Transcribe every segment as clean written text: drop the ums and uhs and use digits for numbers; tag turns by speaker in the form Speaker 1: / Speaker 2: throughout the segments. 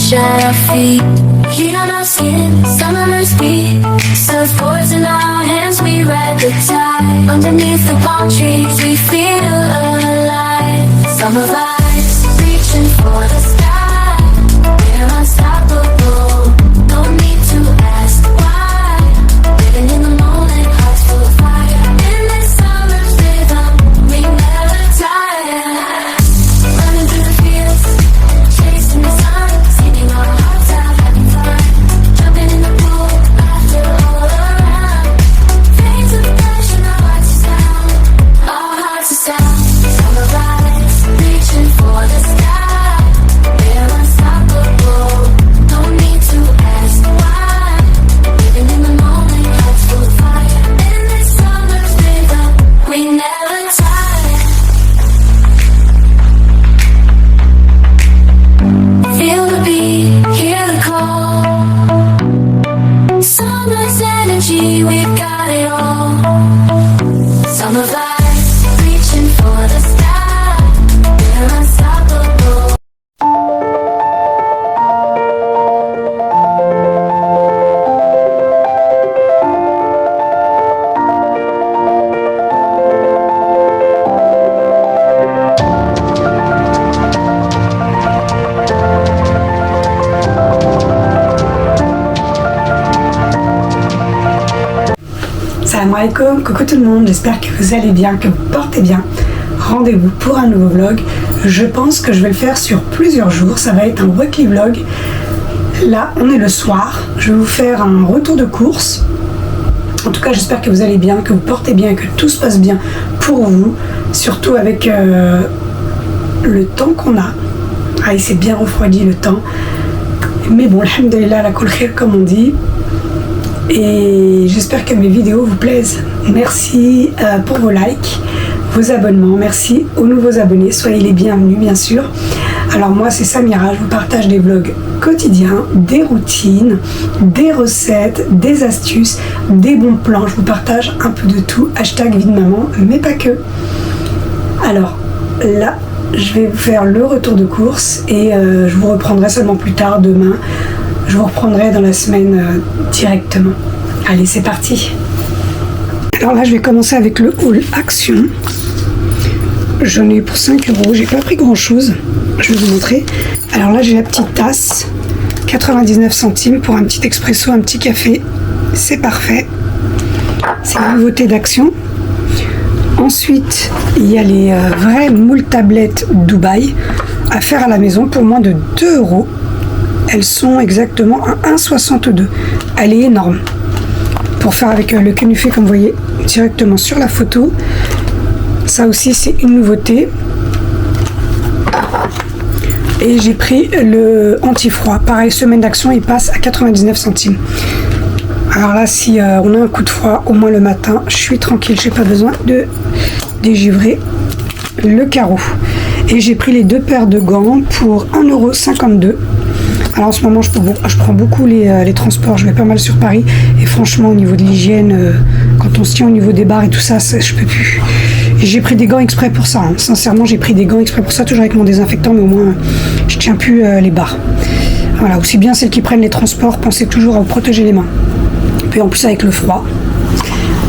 Speaker 1: beach at our feet. Heat on our skin, summer's beat. Surfboards in our hands, we ride the tide. Underneath the palm trees, we feel alive. Summer vibes, reaching for the sky. We're unstoppable, no need to ask why. Living in the moment, hearts full of fire. In this summer's rhythm, we never tire. Running through the fields, chasing the sun, singing our hearts out, having fun. Jumping in the pool, laughter all around. Fades of passion, our hearts are sound. Our hearts are sound. Summer vibes, reaching for the sky. We're unstoppable, no need to ask why. Living in the moment, hearts full of fire. In this summer's rhythm, we never tire. Feel the beat, hear the call. Summer's energy, we've got it all. Summer vibes, reaching for the sky. We're unstoppable.
Speaker 2: Salam alaikum, coucou tout le monde, j'espère que vous allez bien, que vous portez bien. Rendez-vous pour un nouveau vlog. Je pense que je vais le faire sur plusieurs jours, ça va être un weekly vlog. Là, on est le soir, je vais vous faire un retour de course. En tout cas, j'espère que vous allez bien, que vous portez bien, que tout se passe bien pour vous. Surtout avec le temps qu'on a. Ah, il s'est bien refroidi le temps. Mais bon, alhamdoulilah, la kul khir comme on dit. Et j'espère que mes vidéos vous plaisent. Merci pour vos likes, vos abonnements. Merci aux nouveaux abonnés. Soyez les bienvenus, bien sûr. Alors moi, c'est Samira. Je vous partage des vlogs quotidiens, des routines, des recettes, des astuces, des bons plans. Je vous partage un peu de tout. Hashtag vie de maman, mais pas que. Alors là, je vais vous faire le retour de course et je vous reprendrai seulement plus tard, demain. Je vous reprendrai dans la semaine directement. Allez, c'est parti. Alors là, je vais commencer avec le haul Action. J'en ai eu pour 5 €. J'ai pas pris grand chose. Je vais vous montrer. Alors là, j'ai la petite tasse. 99 centimes pour un petit expresso, un petit café. C'est parfait. C'est la nouveauté d'Action. Ensuite, il y a les vraies moules tablettes Dubaï à faire à la maison pour moins de 2 €. Elles sont exactement à 1,62 €. Elle est énorme. Pour faire avec le kenufé, comme vous voyez directement sur la photo. Ça aussi, c'est une nouveauté. Et j'ai pris le anti-froid. Pareil, semaine d'Action, il passe à 99 centimes. Alors là, si on a un coup de froid, au moins le matin, je suis tranquille. J'ai pas besoin de dégivrer le carreau. Et j'ai pris les 2 paires de gants pour 1,52 €. Alors en ce moment, je prends beaucoup les transports, je vais pas mal sur Paris. Et franchement, au niveau de l'hygiène, quand on se tient au niveau des bars et tout ça, je peux plus. Et j'ai pris des gants exprès pour ça. Hein. Sincèrement, j'ai pris des gants exprès pour ça, toujours avec mon désinfectant, mais au moins, je tiens plus les bars. Voilà, aussi bien celles qui prennent les transports, pensez toujours à vous protéger les mains. Puis en plus avec le froid.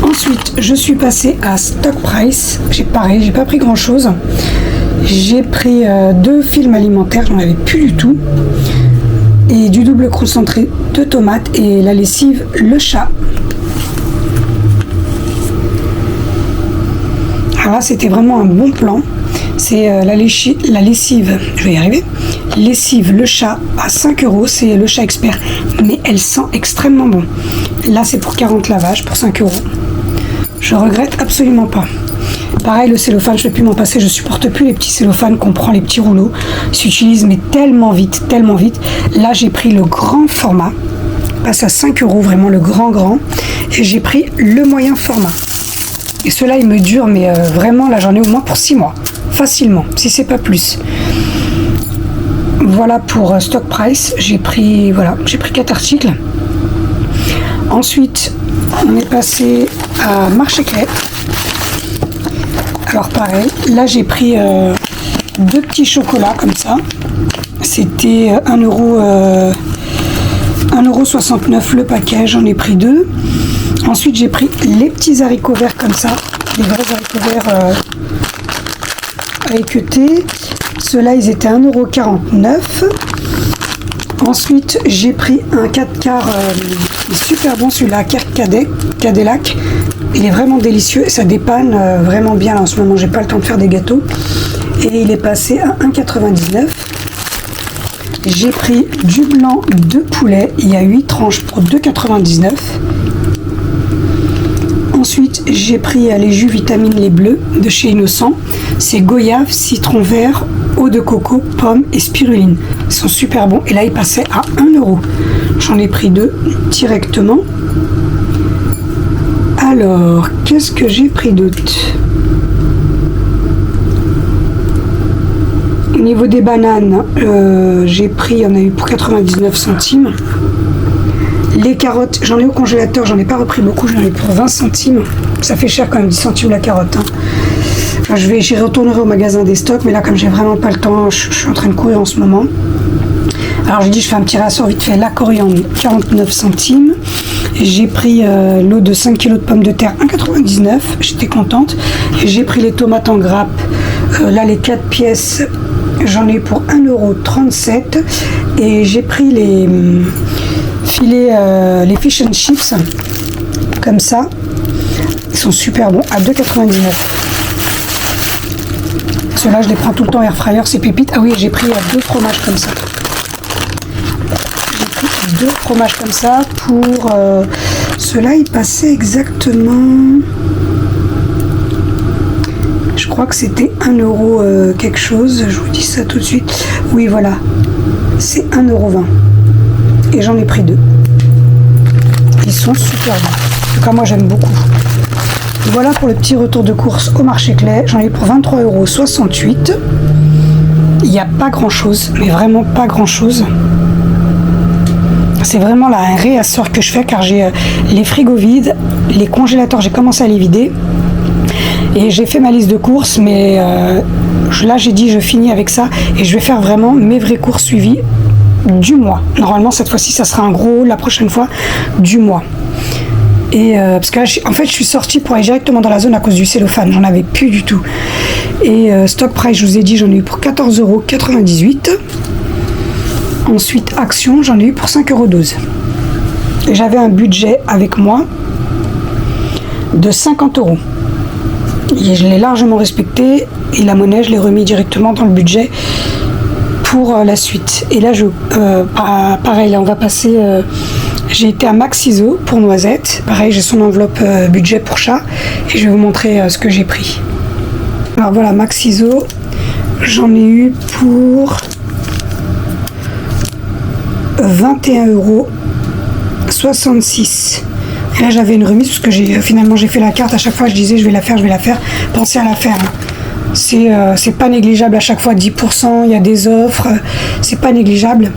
Speaker 2: Ensuite, je suis passée à Stock Price. J'ai pas pris grand chose. J'ai pris 2 films alimentaires, j'en avais plus du tout. Et du double concentré de tomates et la lessive Le Chat. Alors là, c'était vraiment un bon plan. C'est la lessive, je vais y arriver, lessive Le Chat à 5 €, c'est Le Chat Expert, mais elle sent extrêmement bon. Là, c'est pour 40 lavages, pour 5 €. Je regrette absolument pas. Pareil, le cellophane, je ne vais plus m'en passer, je supporte plus les petits cellophanes qu'on prend, les petits rouleaux. Ils s'utilisent mais tellement vite, tellement vite. Là, j'ai pris le grand format, passe à 5 €, vraiment le grand. Et j'ai pris le moyen format. Et ceux-là, ils me durent, mais vraiment, là, j'en ai au moins pour 6 mois. Facilement, si c'est pas plus. Voilà pour Stock Price. J'ai pris 4 articles. Ensuite, on est passé à Marché Crêpe. Alors pareil, là j'ai pris 2 petits chocolats comme ça. C'était 1,69€ le paquet, j'en ai pris 2. Ensuite j'ai pris les petits haricots verts comme ça, les vrais haricots verts à équeuter. Ceux-là ils étaient 1,49€. Ensuite j'ai pris un 4 quarts super bon, celui-là, Cadillac. Il est vraiment délicieux et ça dépanne vraiment bien là, en ce moment. J'ai pas le temps de faire des gâteaux. Et il est passé à 1,99€. J'ai pris du blanc de poulet. Il y a 8 tranches pour 2,99€. Ensuite, j'ai pris les jus vitamines les bleus de chez Innocent. C'est goyave, citron vert, eau de coco, pomme et spiruline. Ils sont super bons. Et là, ils passaient à 1€. J'en ai pris 2 directement. Alors, qu'est-ce que j'ai pris d'autre? Au niveau des bananes, j'ai pris, il y en a eu pour 99 centimes. Les carottes, j'en ai au congélateur, j'en ai pas repris beaucoup, j'en ai pour 20 centimes. Ça fait cher quand même, 10 centimes la carotte. Hein. Enfin, j'y retournerai au magasin des stocks, mais là, comme j'ai vraiment pas le temps, je suis en train de courir en ce moment. Alors, j'ai dit, je fais un petit rassort vite fait. La coriandre, 49 centimes. J'ai pris l'eau de 5 kg de pommes de terre, 1,99€. J'étais contente. Et j'ai pris les tomates en grappe. Là, les 4 pièces, j'en ai pour 1,37€. Et j'ai pris les filets, les fish and chips, comme ça. Ils sont super bons, à 2,99€. Ceux-là, je les prends tout le temps air fryer, c'est pépites. Ah oui, j'ai pris 2 fromages comme ça. J'ai pris 2 fromages comme ça pour... ceux-là, ils passaient exactement... Je crois que c'était 1€ quelque chose. Je vous dis ça tout de suite. Oui, voilà. C'est 1,20€. Et j'en ai pris 2. Ils sont super bons. En tout cas, moi, j'aime beaucoup. Voilà pour le petit retour de course au marché Clay. J'en ai pour 23,68€. Il n'y a pas grand chose, mais vraiment pas grand chose. C'est vraiment là un réassort que je fais car j'ai les frigos vides, les congélateurs, j'ai commencé à les vider. Et j'ai fait ma liste de courses, mais là j'ai dit je finis avec ça et je vais faire vraiment mes vraies courses suivies du mois. Normalement cette fois-ci ça sera un gros, la prochaine fois du mois. Et parce que là, en fait je suis sortie pour aller directement dans la zone à cause du cellophane, j'en avais plus du tout. Et stock price, je vous ai dit, j'en ai eu pour 14,98€. Ensuite Action, j'en ai eu pour 5,12€. Et j'avais un budget avec moi de 50€. Et je l'ai largement respecté et la monnaie je l'ai remis directement dans le budget pour la suite. Et là pareil, là on va passer, j'ai été à Max ISO pour Noisette, pareil j'ai son enveloppe budget pour chat et je vais vous montrer ce que j'ai pris. Alors voilà, Max ISO, j'en ai eu pour 21,66€. Et là j'avais une remise parce que finalement j'ai fait la carte, à chaque fois je disais je vais la faire, pensez à la faire. C'est pas négligeable, à chaque fois 10%, il y a des offres, c'est pas négligeable.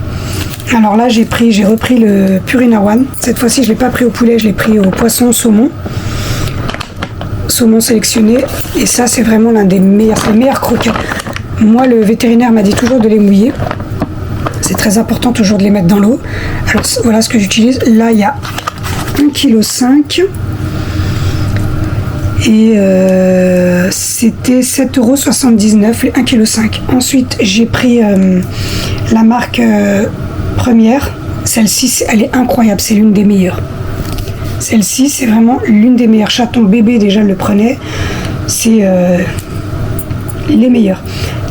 Speaker 2: Alors là j'ai repris le Purina One, cette fois-ci je l'ai pas pris au poulet, je l'ai pris au poisson saumon sélectionné, et ça c'est vraiment l'un des meilleurs croquets. Moi le vétérinaire m'a dit toujours de les mouiller, c'est très important toujours de les mettre dans l'eau. Alors voilà ce que j'utilise, là il y a 1,5 kg et c'était 7,79€ les 1,5 kg. Ensuite j'ai pris la marque Première, celle-ci elle est incroyable, c'est l'une des meilleures. Celle-ci c'est vraiment l'une des meilleures. Chaton bébé déjà le prenait, c'est les meilleures.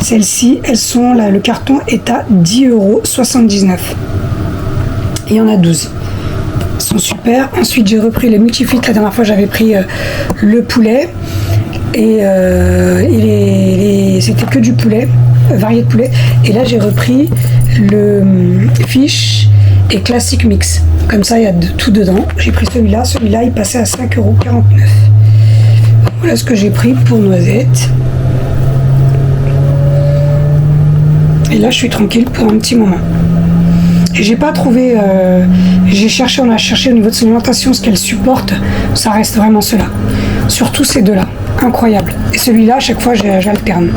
Speaker 2: Celles-ci elles sont là, le carton est à 10,79€. Il y en a 12. Sont super. Ensuite j'ai repris les multifit. La dernière fois j'avais pris le poulet et c'était que du poulet, varié de poulet, et là j'ai repris le fish et classique mix, comme ça il y a de tout dedans. J'ai pris celui-là il passait à 5,49€. Voilà ce que j'ai pris pour Noisette, et là je suis tranquille pour un petit moment. Et j'ai pas trouvé, on a cherché au niveau de son alimentation ce qu'elle supporte, ça reste vraiment cela. Surtout ces deux-là, incroyable. Et celui-là, à chaque fois, j'alterne.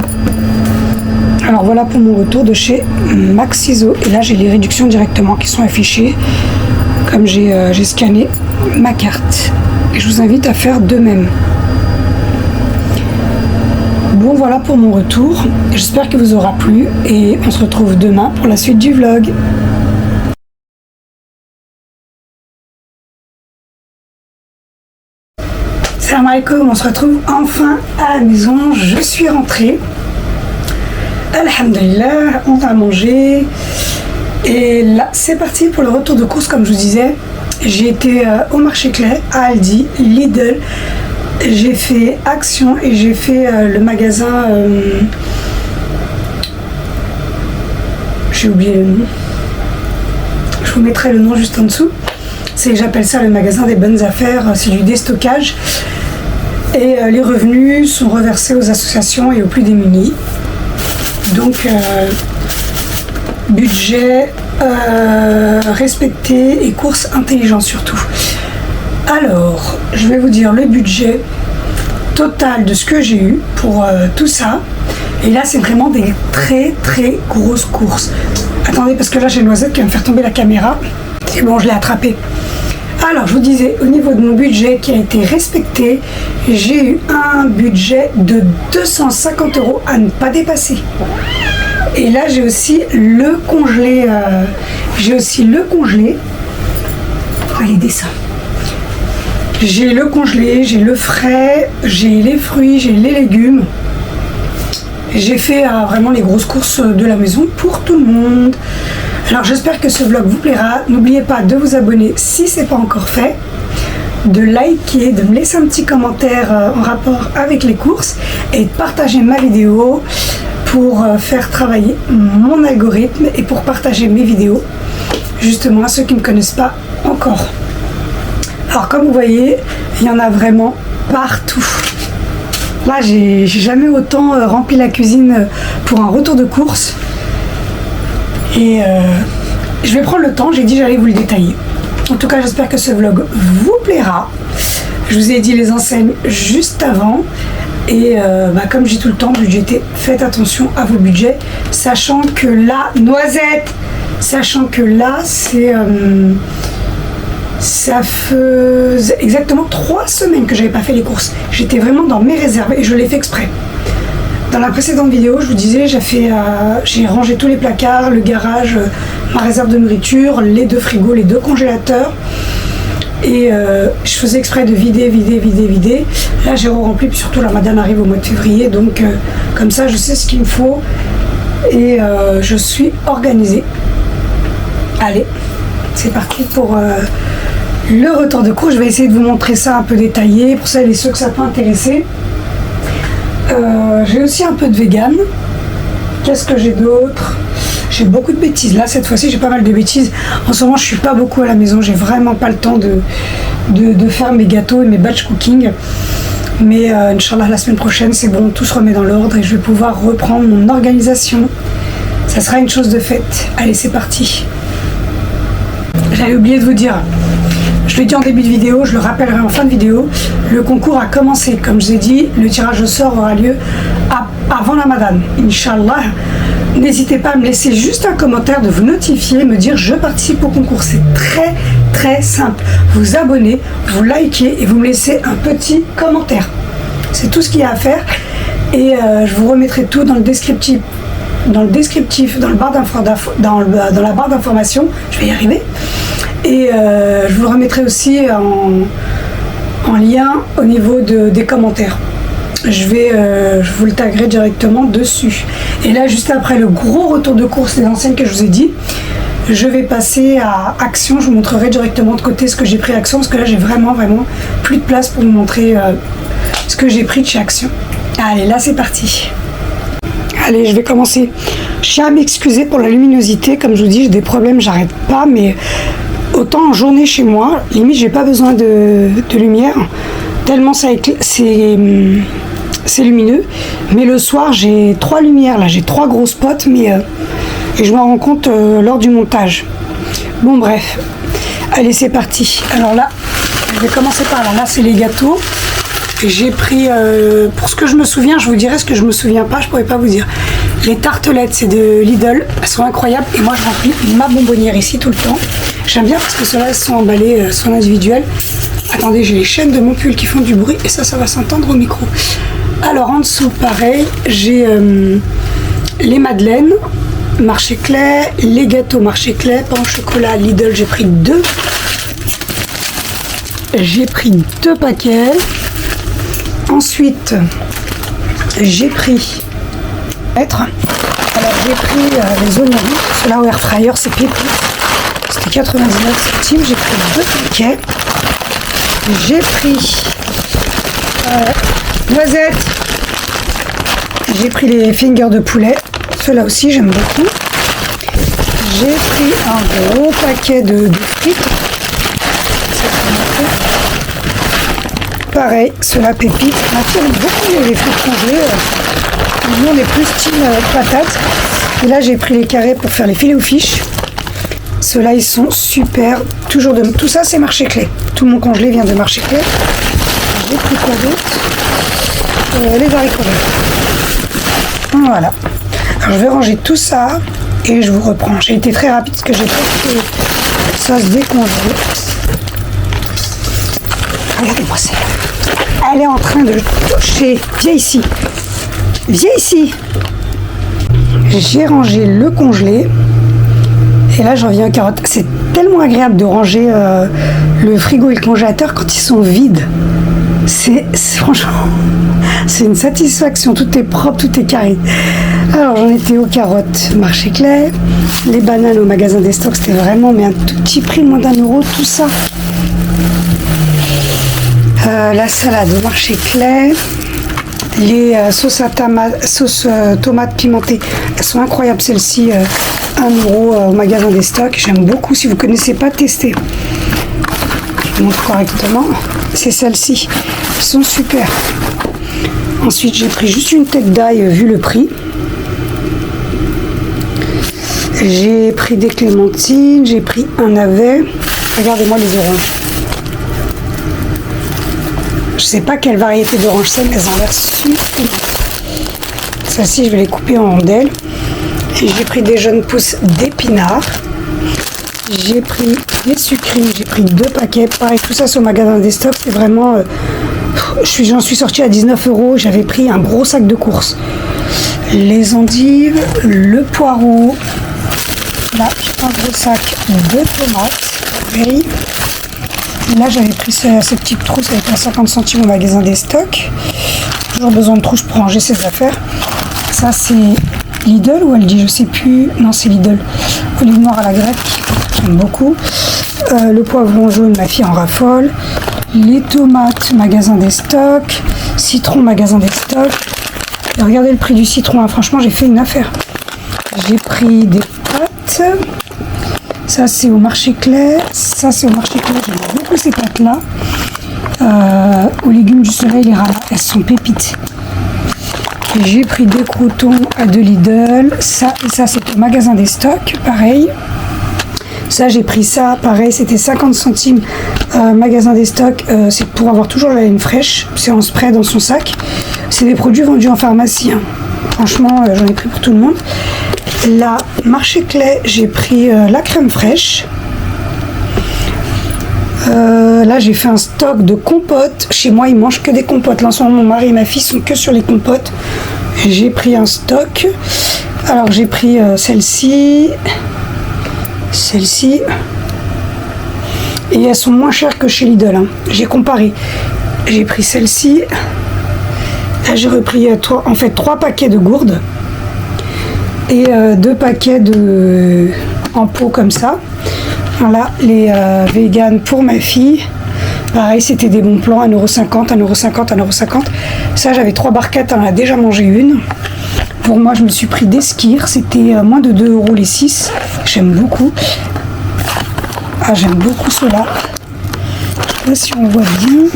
Speaker 2: Alors voilà pour mon retour de chez Maxiso. Et là j'ai les réductions directement qui sont affichées comme j'ai scanné ma carte. Et je vous invite à faire de même. Bon voilà pour mon retour. J'espère qu'il vous aura plu et on se retrouve demain pour la suite du vlog. Salam alaikum, on se retrouve enfin à la maison. Je suis rentrée. Alhamdulillah, on a mangé. Et là, c'est parti pour le retour de course, comme je vous disais. J'ai été au marché Clair, à Aldi, Lidl. J'ai fait Action et j'ai fait le magasin... j'ai oublié le nom. Je vous mettrai le nom juste en dessous. J'appelle ça le magasin des bonnes affaires. C'est du déstockage. Et les revenus sont reversés aux associations et aux plus démunis. Donc, budget respecté et course intelligente surtout. Alors, je vais vous dire le budget total de ce que j'ai eu pour tout ça. Et là, c'est vraiment des très très grosses courses. Attendez, parce que là, j'ai Noisette qui va me faire tomber la caméra. C'est bon, je l'ai attrapé. Alors, je vous disais, au niveau de mon budget qui a été respecté, j'ai eu un budget de 250 € à ne pas dépasser. Et là, j'ai aussi le congelé. Les dessins. J'ai le congelé, j'ai le frais, j'ai les fruits, j'ai les légumes. J'ai fait vraiment les grosses courses de la maison pour tout le monde. Alors j'espère que ce vlog vous plaira. N'oubliez pas de vous abonner si ce n'est pas encore fait, de liker, de me laisser un petit commentaire en rapport avec les courses et de partager ma vidéo pour faire travailler mon algorithme et pour partager mes vidéos justement à ceux qui ne me connaissent pas encore. Alors comme vous voyez, il y en a vraiment partout. Là, j'ai jamais autant rempli la cuisine pour un retour de course. Et je vais prendre le temps, j'ai dit j'allais vous le détailler. En tout cas, j'espère que ce vlog vous plaira. Je vous ai dit les enseignes juste avant. Et comme je dis tout le temps, budgétez, faites attention à vos budgets. Sachant que là, Noisette, c'est... ça faisait exactement 3 semaines que j'avais pas fait les courses. J'étais vraiment dans mes réserves et je l'ai fait exprès. Dans la précédente vidéo, je vous disais, j'ai rangé tous les placards, le garage, ma réserve de nourriture, les 2 frigos, les 2 congélateurs. Et je faisais exprès de vider. Là, j'ai rempli, puis surtout la madame arrive au mois de février. Donc, comme ça, je sais ce qu'il me faut. Et je suis organisée. Allez, c'est parti pour... le retour de course. Je vais essayer de vous montrer ça un peu détaillé pour celles et ceux que ça peut intéresser. J'ai aussi un peu de vegan. Qu'est-ce que j'ai d'autre? J'ai beaucoup de bêtises. Là, cette fois-ci, j'ai pas mal de bêtises. En ce moment, je suis pas beaucoup à la maison. J'ai vraiment pas le temps de faire mes gâteaux et mes batch cooking. Mais Inch'Allah, la semaine prochaine, c'est bon, tout se remet dans l'ordre et je vais pouvoir reprendre mon organisation. Ça sera une chose de faite. Allez, c'est parti. J'avais oublié de vous dire, je l'ai dit en début de vidéo, je le rappellerai en fin de vidéo, le concours a commencé. Comme je vous ai dit, le tirage au sort aura lieu avant la Ramadan, Inch'Allah. N'hésitez pas à me laisser juste un commentaire, de vous notifier, me dire je participe au concours. C'est très très simple. Vous abonnez, vous likez et vous me laissez un petit commentaire. C'est tout ce qu'il y a à faire. Et je vous remettrai tout dans le descriptif, dans la barre d'information. Je vais y arriver. Et je vous le remettrai aussi en lien au niveau des commentaires. Je vous le taguerai directement dessus. Et là, juste après le gros retour de course des enseignes que je vous ai dit, je vais passer à Action. Je vous montrerai directement de côté ce que j'ai pris à Action, parce que là, j'ai vraiment plus de place pour vous montrer ce que j'ai pris de chez Action. Allez, là, c'est parti. Allez, je vais commencer. Je tiens à m'excuser pour la luminosité. Comme je vous dis, j'ai des problèmes, j'arrête pas, mais autant en journée chez moi, limite, j'ai pas besoin de lumière, tellement c'est lumineux. Mais le soir, j'ai 3 lumières, là, j'ai 3 gros spots, mais et je m'en rends compte lors du montage. Bon, bref. Allez, c'est parti. Alors là, je vais commencer par là. Là, c'est les gâteaux. J'ai pris, pour ce que je me souviens, je vous dirai ce que je me souviens pas, je pourrais pas vous dire. Les tartelettes, c'est de Lidl. Elles sont incroyables. Et moi, je remplis ma bonbonnière ici tout le temps. J'aime bien parce que ceux-là, elles sont emballées, sont individuelles. Attendez, j'ai les chaînes de mon pull qui font du bruit. Et ça va s'entendre au micro. Alors, en dessous, pareil, j'ai les madeleines. Marché Clay, les gâteaux Marché Clay, pain au chocolat Lidl, j'ai pris 2. J'ai pris 2 paquets. Ensuite, j'ai pris alors j'ai pris les oignons, ceux-là au air fryer, c'est pépite. C'était 99 centimes, j'ai pris 2 paquets. J'ai pris noisettes. J'ai pris les fingers de poulet. Ceux-là aussi, j'aime beaucoup. J'ai pris un gros paquet de frites. Pareil, ceux-là pépites. On aime beaucoup les frites congelées. Nous, on est plus team patates. Et là, j'ai pris les carrés pour faire les filets aux fiches. Ceux-là, ils sont super. Toujours de... Tout ça, c'est Marché Clay. Tout mon congelé vient de Marché Clay. J'ai pris quoi d'autre les haricots verts. Voilà. Alors, je vais ranger tout ça et je vous reprends. J'ai été très rapide parce que j'ai pas fait ça se décongeler. Regardez-moi ça. Elle est en train de toucher. Viens ici. Viens ici. J'ai rangé le congelé. Et là, j'en viens aux carottes. C'est tellement agréable de ranger le frigo et le congélateur quand ils sont vides. Franchement, c'est une satisfaction. Tout est propre, tout est carré. Alors, j'en étais aux carottes Marché Clay. Les bananes au magasin des stocks, c'était vraiment mais un tout petit prix, moins d'1 €, tout ça. La salade au Marché Clay. Les sauces tomates pimentées, elles sont incroyables celles-ci, 1 € au magasin des stocks. J'aime beaucoup, si vous ne connaissez pas, testez. Je vous montre correctement, c'est celles-ci, elles sont super. Ensuite, j'ai pris juste une tête d'ail vu le prix. J'ai pris des clémentines, j'ai pris un navet. Regardez-moi les oranges. Je sais pas quelle variété d'orange c'est, mais elles ont l'air super. Celles-ci, je vais les couper en rondelles. Et j'ai pris des jeunes pousses d'épinards. J'ai pris des sucrines, j'ai pris 2 paquets. Pareil, tout ça c'est au magasin des stocks. C'est vraiment... j'en suis sortie à 19 €. J'avais pris un gros sac de courses. Les endives, le poireau. Là, j'ai un gros sac de tomates. Oui. Là, j'avais pris cette petite trousse avec un 50 centimes au magasin des stocks. Toujours besoin de trousse pour ranger ses affaires. Ça, c'est Lidl ou Aldi, je sais plus. Non, c'est Lidl. Olive noire à la grecque, j'aime beaucoup. Le poivron jaune, ma fille en raffole. Les tomates, magasin des stocks. Citron, magasin des stocks. Et regardez le prix du citron, hein. Franchement, j'ai fait une affaire. J'ai pris des pâtes. Ça, c'est au Marché Clay. Ça, c'est au Marché Clay. J'aime beaucoup ces pâtes-là. Aux légumes du soleil, les ramas, elles sont pépites. J'ai pris 2 croûtons à 2 Lidl. Ça et ça, c'est au magasin des stocks. Pareil. Ça, j'ai pris ça. Pareil, c'était 50 centimes. Magasin des stocks. C'est pour avoir toujours la laine fraîche. C'est en spray dans son sac. C'est des produits vendus en pharmacie, hein. Franchement, j'en ai pris pour tout le monde. Là, Marché Clay, j'ai pris la crème fraîche. Là, j'ai fait un stock de compotes. Chez moi, ils mangent que des compotes. Là, en ce moment, mon mari et ma fille sont que sur les compotes. J'ai pris un stock. Alors, j'ai pris celle-ci. Celle-ci. Et elles sont moins chères que chez Lidl, hein. J'ai comparé. J'ai pris celle-ci. Là, j'ai repris 3 paquets de gourdes. Et 2 paquets en pot comme ça. Voilà, les véganes pour ma fille. Pareil, c'était des bons plans, 1,50 €, 1,50 €, 1,50 €. Ça, j'avais 3 barquettes, on en a déjà mangé une. Pour moi, je me suis pris des skirs. C'était moins de 2 € les 6. J'aime beaucoup. Ah, j'aime beaucoup ceux-là. Je sais pas si on voit bien.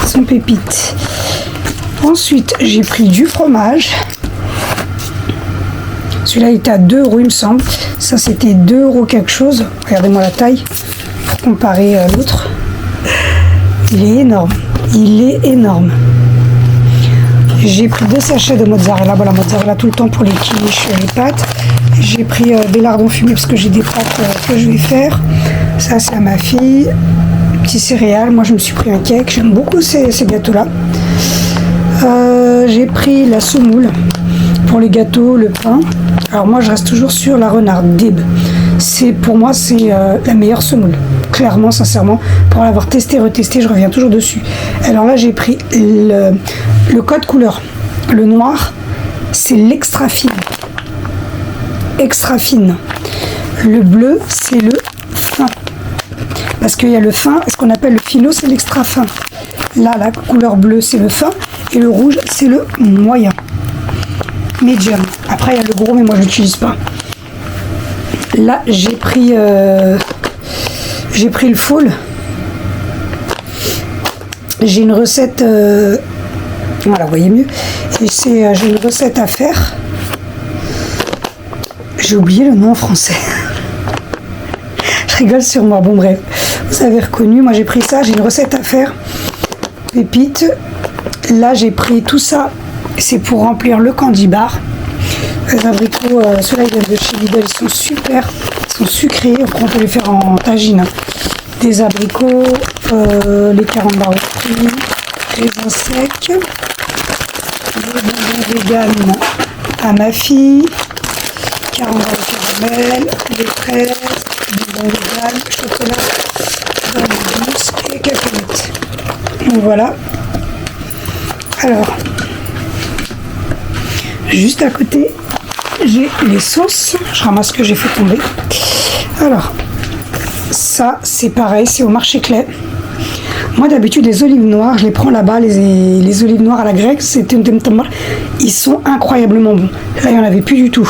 Speaker 2: Ils sont pépites. Ensuite, j'ai pris du fromage. Celui-là, il était à 2 € il me semble. Ça, c'était 2 € quelque chose. Regardez-moi la taille pour comparer à l'autre. Il est énorme. Il est énorme. J'ai pris 2 sachets de mozzarella. Voilà, mozzarella tout le temps pour les quiches, les pâtes. J'ai pris des lardons fumés parce que j'ai des pâtes que je vais faire. Ça, c'est à ma fille. Petit céréales. Moi, je me suis pris un cake. J'aime beaucoup ces gâteaux-là. J'ai pris la semoule pour les gâteaux, le pain. Alors moi, je reste toujours sur la Renard Dib. Pour moi, c'est la meilleure semoule. Clairement, sincèrement, pour l'avoir testé, retesté, je reviens toujours dessus. Alors là, j'ai pris le code couleur. Le noir, c'est l'extra fine. Extra fine. Le bleu, c'est le fin. Parce qu'il y a le fin, ce qu'on appelle le fino, c'est l'extra fin. Là, la couleur bleue, c'est le fin. Et le rouge, c'est le moyen. Medium. Après, il y a le gros, mais moi, je ne l'utilise pas. Là, j'ai pris le fall. J'ai une recette... voilà, vous voyez mieux. Et j'ai une recette à faire. J'ai oublié le nom en français. Je rigole sur moi. Bon, bref. Vous avez reconnu. Moi, j'ai pris ça. J'ai une recette à faire. Pépite. Là, j'ai pris tout ça. C'est pour remplir le candy bar. Les abricots, ceux-là, ils viennent de chez Lidl. Ils sont super. Ils sont sucrés. On peut les faire en tagine. Des abricots. Les 40 bars au fruits. Raisins secs. Des bonbons vegan à ma fille. 40 bars au caramel. Des fraises. Des bonbons vegan. Chocolat. Vanille douce et cacahuètes. Donc voilà. Alors, juste à côté, j'ai les sauces. Je ramasse ce que j'ai fait tomber. Alors, ça, c'est pareil, c'est au marché Clay. Moi, d'habitude, les olives noires, je les prends là-bas, les olives noires à la grecque, ils sont incroyablement bons. Là, il n'y en avait plus du tout.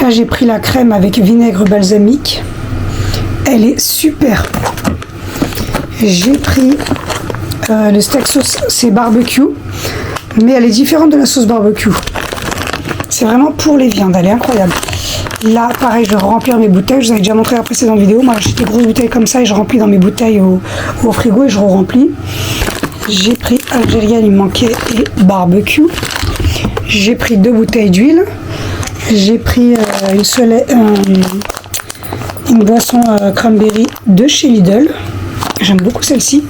Speaker 2: Là, j'ai pris la crème avec vinaigre balsamique. Elle est super. J'ai pris le steak sauce, c'est barbecue, mais elle est différente de la sauce barbecue. C'est vraiment pour les viandes, elle est incroyable. Là, pareil, je vais remplir mes bouteilles. Je vous avais déjà montré la précédente vidéo. Moi, j'ai des grosses bouteilles comme ça et je remplis dans mes bouteilles au frigo et je re-remplis. J'ai pris algérienne, il manquait, et barbecue. J'ai pris 2 bouteilles d'huile. J'ai pris une boisson cranberry de chez Lidl. J'aime beaucoup celle-ci.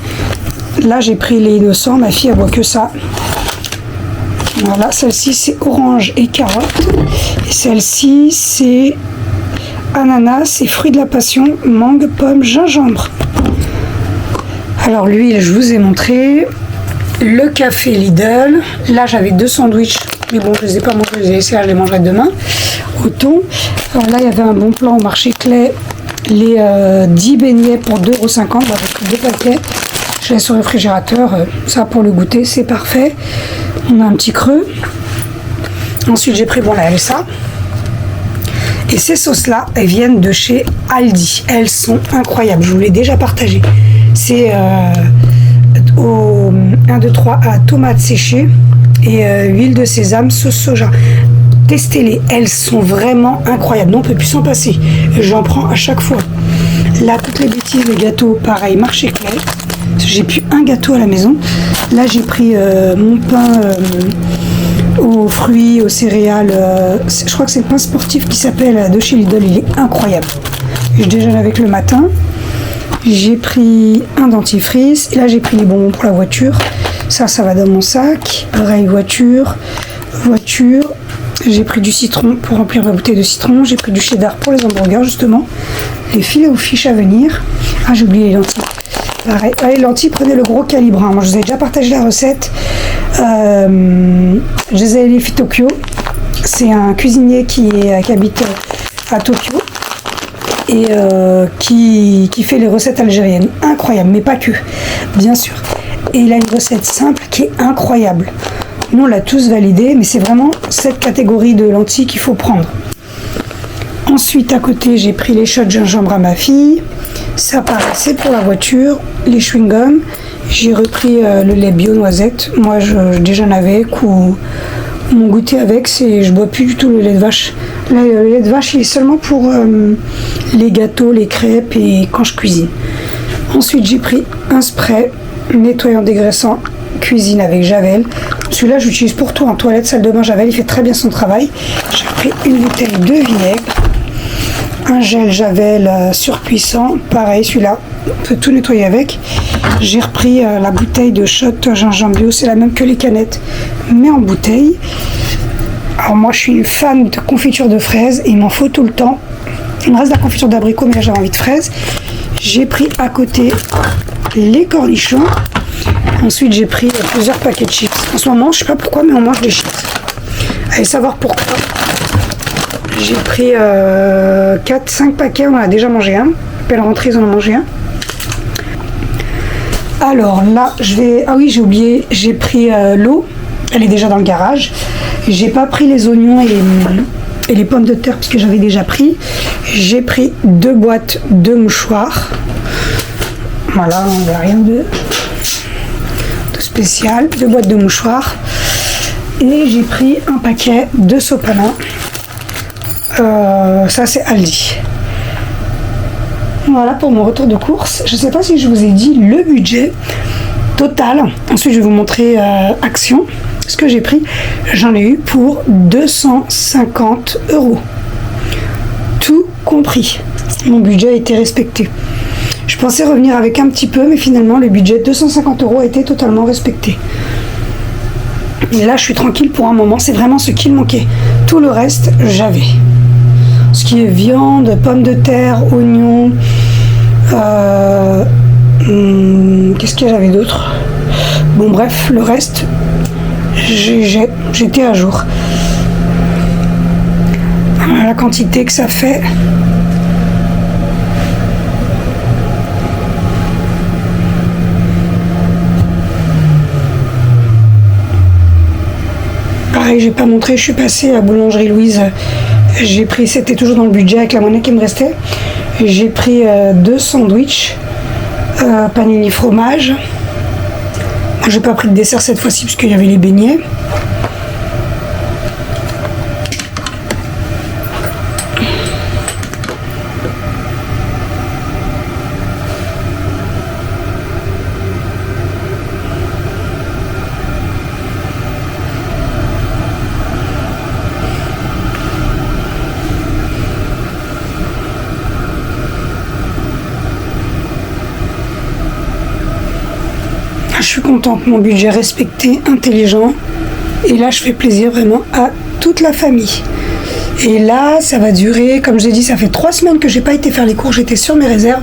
Speaker 2: Là, j'ai pris les innocents. Ma fille, elle boit que ça. Voilà, celle-ci, c'est orange et carotte. Et celle-ci, c'est ananas et fruits de la passion, mangue, pomme, gingembre. Alors, l'huile, je vous ai montré. Le café Lidl. Là, j'avais 2 sandwichs. Mais bon, je ne les ai pas mangés. Je les ai laissés, je les mangerai demain. Au thon. Alors là, il y avait un bon plan au marché Clay. Les 10 beignets pour 2,50 €. Bah, j'ai pris 2 paquets. Je laisse au réfrigérateur. Ça, pour le goûter, c'est parfait. On a un petit creux. Ensuite, j'ai pris, bon, là, ça. Et ces sauces-là, elles viennent de chez Aldi. Elles sont incroyables. Je vous l'ai déjà partagé. C'est 1, 2, 3 à tomates séchées et huile de sésame, sauce soja. Testez-les. Elles sont vraiment incroyables. Non, on ne peut plus s'en passer. J'en prends à chaque fois. Là, toutes les bêtises, les gâteaux, pareil, marché Clay. J'ai plus un gâteau à la maison. Là, j'ai pris mon pain aux fruits, aux céréales. Je crois que c'est le pain sportif qui s'appelle de chez Lidl. Il est incroyable. Je déjeune avec le matin. J'ai pris un dentifrice. Et là, j'ai pris les bonbons pour la voiture. Ça va dans mon sac. Pareil, voiture. J'ai pris du citron pour remplir ma bouteille de citron. J'ai pris du cheddar pour les hamburgers, justement. Les filets aux fiches à venir. Ah, j'ai oublié les lentilles. Pareil. Les lentilles, prenez le gros calibre. Hein. Moi, je vous ai déjà partagé la recette. Gisele Tokyo. C'est un cuisinier qui habite à Tokyo et qui fait les recettes algériennes. Incroyable, mais pas que, bien sûr. Et il a une recette simple qui est incroyable. Nous, on l'a tous validé, mais c'est vraiment cette catégorie de lentilles qu'il faut prendre. Ensuite, à côté, j'ai pris les shots de gingembre à ma fille. Ça, pareil, c'est pour la voiture. Les chewing-gums. J'ai repris le lait bio noisette. Moi, je déjeune avec ou mon goûter avec. Je bois plus du tout le lait de vache. Là, le lait de vache, il est seulement pour les gâteaux, les crêpes et quand je cuisine. Ensuite, j'ai pris un spray nettoyant dégraissant cuisine avec Javel. Celui-là, j'utilise pour tout, en toilette, salle de bain, Javel, il fait très bien son travail. J'ai pris une bouteille de vinaigre, un gel Javel surpuissant, pareil, celui-là, on peut tout nettoyer avec. J'ai repris la bouteille de shot gingembre bio, c'est la même que les canettes, mais en bouteille. Alors moi, je suis une fan de confiture de fraises, et il m'en faut tout le temps. Il me reste de la confiture d'abricot, mais là, j'avais envie de fraises. J'ai pris à côté les cornichons. Ensuite, j'ai pris plusieurs paquets de chips. En ce moment, je sais pas pourquoi, mais on mange des chips. Allez savoir pourquoi. J'ai pris 4-5 paquets, on en a déjà mangé un. Puis à la rentrée, ils en ont mangé un. Alors là, je vais... Ah oui, j'ai oublié, j'ai pris l'eau. Elle est déjà dans le garage. J'ai pas pris les oignons et les pommes de terre puisque j'avais déjà pris. J'ai pris 2 boîtes de mouchoirs. Voilà, on n'a rien de spécial. 2 boîtes de mouchoirs. Et j'ai pris un paquet de sopalin. Ça c'est Aldi. Voilà pour mon retour de course. Je ne sais pas si je vous ai dit le budget total. Ensuite je vais vous montrer Action. Ce que j'ai pris, j'en ai eu pour 250 €. Tout compris. Mon budget a été respecté. Je pensais revenir avec un petit peu, mais finalement le budget de 250 € a été totalement respecté. Et là je suis tranquille pour un moment, c'est vraiment ce qui me manquait. Tout le reste, j'avais. Ce qui est viande, pommes de terre, oignons, qu'est-ce que j'avais d'autre? Bon bref, le reste, j'étais à jour. Voilà la quantité que ça fait. Pareil, j'ai pas montré, je suis passée à Boulangerie Louise. J'ai pris, c'était toujours dans le budget avec la monnaie qui me restait. J'ai pris 2 sandwichs, panini fromage. Moi, j'ai pas pris de dessert cette fois-ci parce qu'il y avait les beignets. Je suis contente, mon budget respecté, intelligent. Et là, je fais plaisir vraiment à toute la famille. Et là, ça va durer, comme je l'ai dit, ça fait 3 semaines que j'ai pas été faire les cours, j'étais sur mes réserves.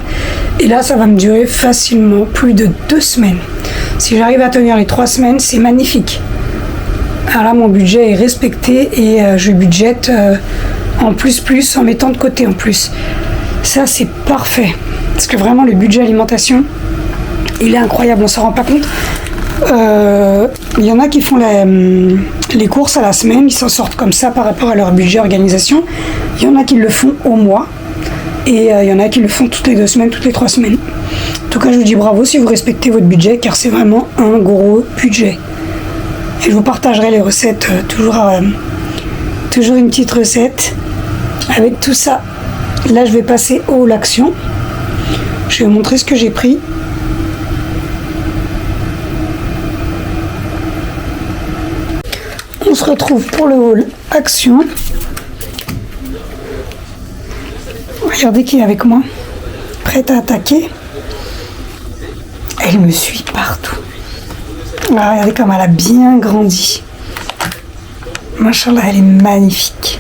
Speaker 2: Et là, ça va me durer facilement plus de 2 semaines. Si j'arrive à tenir les 3 semaines, c'est magnifique. Alors là, mon budget est respecté et je budgète en plus, en mettant de côté en plus. Ça, c'est parfait. Parce que vraiment, le budget alimentation, il est incroyable, on s'en rend pas compte. Il y en a qui font les courses à la semaine, ils s'en sortent comme ça par rapport à leur budget organisation. Il y en a qui le font au mois et il y en a qui le font toutes les 2 semaines, toutes les 3 semaines. En tout cas, je vous dis bravo si vous respectez votre budget car c'est vraiment un gros budget. Et je vous partagerai les recettes, toujours une petite recette avec tout ça. Là, je vais passer au l'Action. Je vais vous montrer ce que j'ai pris. On se retrouve pour le haul Action. Regardez qui est avec moi, prête à attaquer. Elle me suit partout. Ah, regardez comme elle a bien grandi. Machallah, elle est magnifique.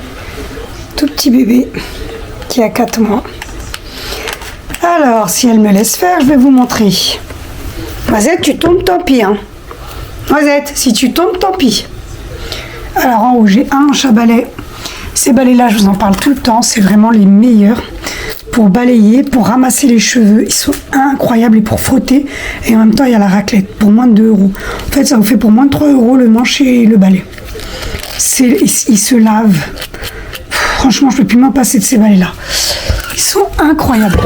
Speaker 2: Tout petit bébé qui a 4 mois. Alors, si elle me laisse faire, je vais vous montrer. Noisette, tu tombes, tant pis. Hein. Noisette, si tu tombes, tant pis. Alors, en haut, j'ai un balai. Ces balais-là, je vous en parle tout le temps. C'est vraiment les meilleurs pour balayer, pour ramasser les cheveux. Ils sont incroyables et pour frotter. Et en même temps, il y a la raclette pour moins de 2 €. En fait, ça vous fait pour moins de 3 € le manche et le balai. Ils se lavent. Franchement, je ne peux plus m'en passer de ces balais-là. Ils sont incroyables.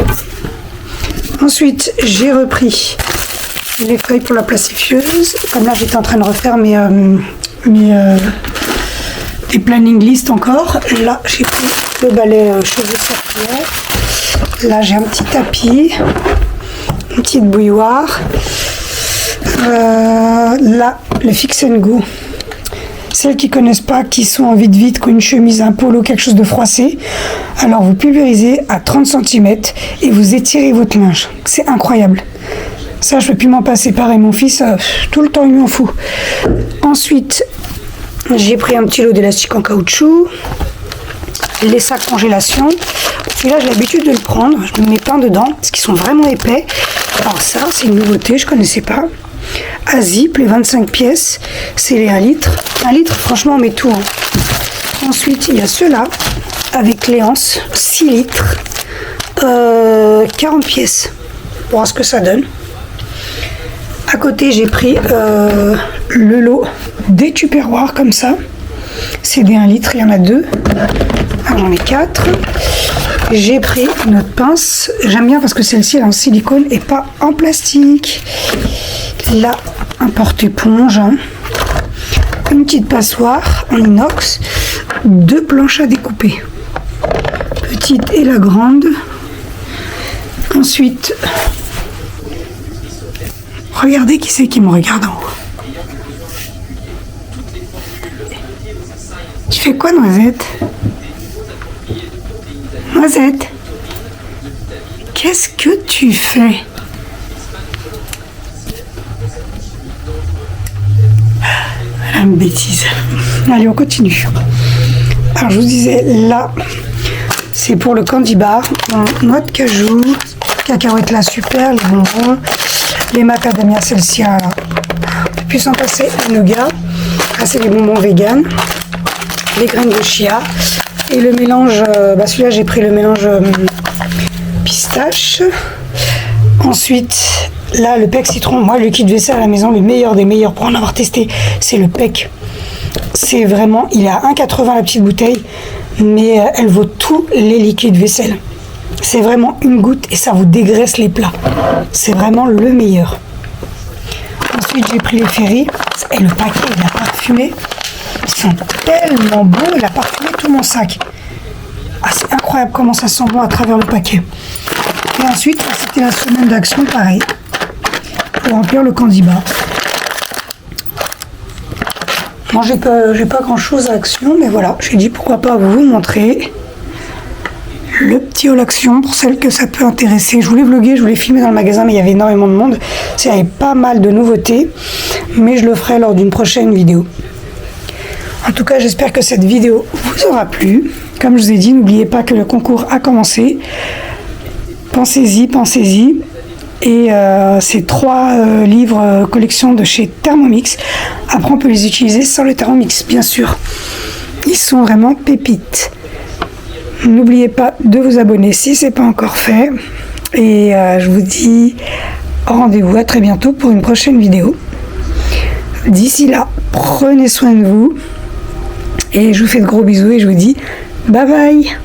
Speaker 2: Ensuite, j'ai repris les feuilles pour la plastifieuse. Comme là, j'étais en train de refaire des planning list encore. Là, j'ai pris le balai cheveux circulaire. Là, j'ai un petit tapis, une petite bouilloire. Là, le Fix and Go. Celles qui connaissent pas, qui sont en vite, qui ont une chemise, un polo, quelque chose de froissé, alors vous pulvérisez à 30 cm et vous étirez votre linge. C'est incroyable. Ça, je peux plus m'en passer. Pareil, mon fils, tout le temps, il m'en fout. Ensuite, j'ai pris un petit lot d'élastique en caoutchouc, les sacs congélation. Celui-là, j'ai l'habitude de le prendre. Je me mets plein dedans, parce qu'ils sont vraiment épais. Alors ça, c'est une nouveauté, je connaissais pas. À zip, les 25 pièces, c'est les 1 litre. 1 litre, franchement, on met tout. Hein. Ensuite, il y a ceux-là, avec les anses, 6 litres, 40 pièces. Pour voir ce que ça donne. À côté, j'ai pris le lot des tupperwares comme ça. C'est des 1 litre, il y en a 2. Ah, j'en ai 4. J'ai pris notre pince. J'aime bien parce que celle-ci elle est en silicone et pas en plastique. Là, un porte-éponge. Une petite passoire en inox. 2 planches à découper. Petite et la grande. Ensuite, regardez qui c'est qui me regarde en haut. Tu fais quoi, Noisette? Noisette, qu'est-ce que tu fais? Une bêtise. Allez, on continue. Alors, je vous disais, là, c'est pour le candy bar. Noix de cajou, cacahuètes là, super, les bonbons, les macadamia, celle-ci, on peut plus s'en passer, les nougats. Là, c'est les bonbons vegan, les graines de chia. Et le mélange, celui-là j'ai pris le mélange pistache. Ensuite, là le PEC citron. Moi, le liquide vaisselle à la maison, le meilleur des meilleurs pour en avoir testé, c'est le PEC. C'est vraiment, il est à 1,80 la petite bouteille, mais elle vaut tous les liquides vaisselle. C'est vraiment une goutte et ça vous dégraisse les plats. C'est vraiment le meilleur. Ensuite, j'ai pris les Ferry. Et le paquet, il a parfumé. Ils sont tellement beaux, il a parfumé tout mon sac. Ah, c'est incroyable comment ça sent bon à travers le paquet. Et ensuite, c'était la semaine d'action, pareil, pour remplir le candy bar. Moi, j'ai pas grand chose à action, mais voilà, j'ai dit pourquoi pas vous montrer le petit haul action pour celles que ça peut intéresser. Je voulais vlogger, je voulais filmer dans le magasin, mais il y avait énormément de monde. Il y avait pas mal de nouveautés, mais je le ferai lors d'une prochaine vidéo. En tout cas, j'espère que cette vidéo vous aura plu. Comme je vous ai dit, n'oubliez pas que le concours a commencé. Pensez-y, pensez-y. Et c'est 3 livres collection de chez Thermomix. Après, on peut les utiliser sans le Thermomix, bien sûr. Ils sont vraiment pépites. N'oubliez pas de vous abonner si ce n'est pas encore fait. Et je vous dis rendez-vous à très bientôt pour une prochaine vidéo. D'ici là, prenez soin de vous. Et je vous fais de gros bisous et je vous dis bye bye.